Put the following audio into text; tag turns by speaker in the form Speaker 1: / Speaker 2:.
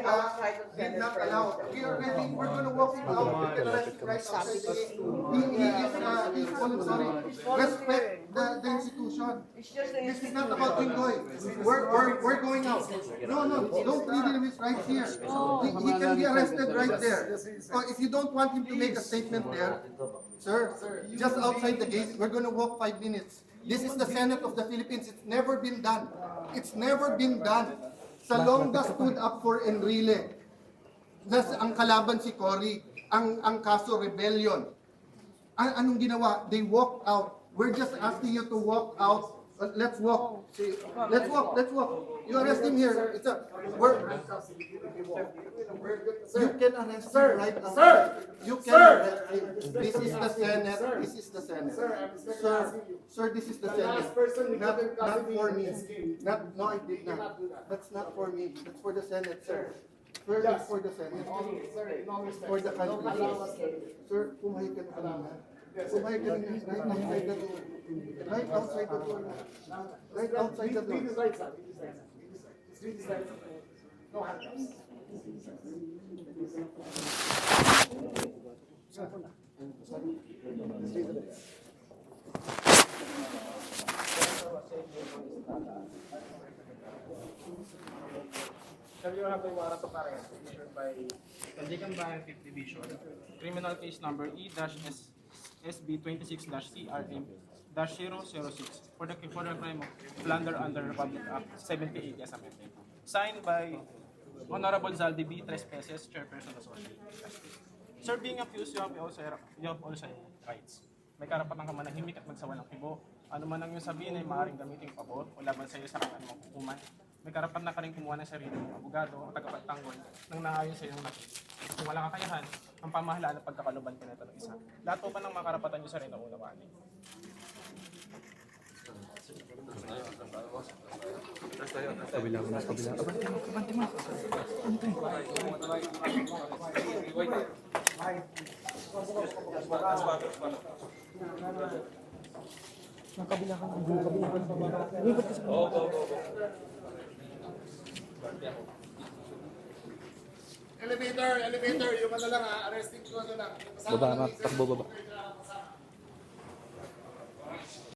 Speaker 1: did not allow. We are ready. We're going to walk him out. We can arrest him right outside the gate. He's sorry. Respect the institution. This is not about Jinggoy. We're going out. No, don't leave him his right here. He can be arrested right there. So if you don't want him to make a statement there, sir, just outside the gate, we're going to walk 5 minutes. This is the Senate of the Philippines. It's never been done. It's never been done. Salonga stood up for Enrile. Ang kalaban si Cory. Ang kaso rebellion. Anong ginawa? They walked out. We're just asking you to walk out. Let's walk. Let's walk. You arrest him here. You can arrest him right now. Sir! You can arrest him. This is the Senate. This is the Senate. Sir, this is the Senate. Not for me. No, I did not. That's not for me. That's for the Senate, sir. Sir, that's for the Senate. For the country. Sir, pumayag ka na kanina. Pumayag ka na right outside the door. Right outside the door. No handcuffs.
Speaker 2: Sir, you have a warrant of arrest issued by Tanjikan Bayan 5th Division, criminal case number E-SB 26-CRM-006 for the crime of plunder under Republic Act 78 as amended. Signed by Honorable Zaldi B. Trespeses, Chairperson of Associate. Sir, being accused, you have also rights. May karapatan ka manahimik at magsawalang kibo. Ano man ang iyong sabihin ay maaaring gamitin pabor o laban sa iyo sa kanyang mga hukuman. May karapatan na ka rin kumuha ng sarili mong abogado o tagapagtanggol nang naayon sa iyong nakit. Kung walang kakayahan, ang pamahalaan at pagkakaluban ka nito ng isa. Lahat po ba ng mga karapatan niyo sa rin na unawaan?
Speaker 3: Kabila mo. Abante mo. Nakabila ka.
Speaker 1: Elevator, yung ano lang ha, arresting ko ano lang.
Speaker 3: Baba, takbo baba.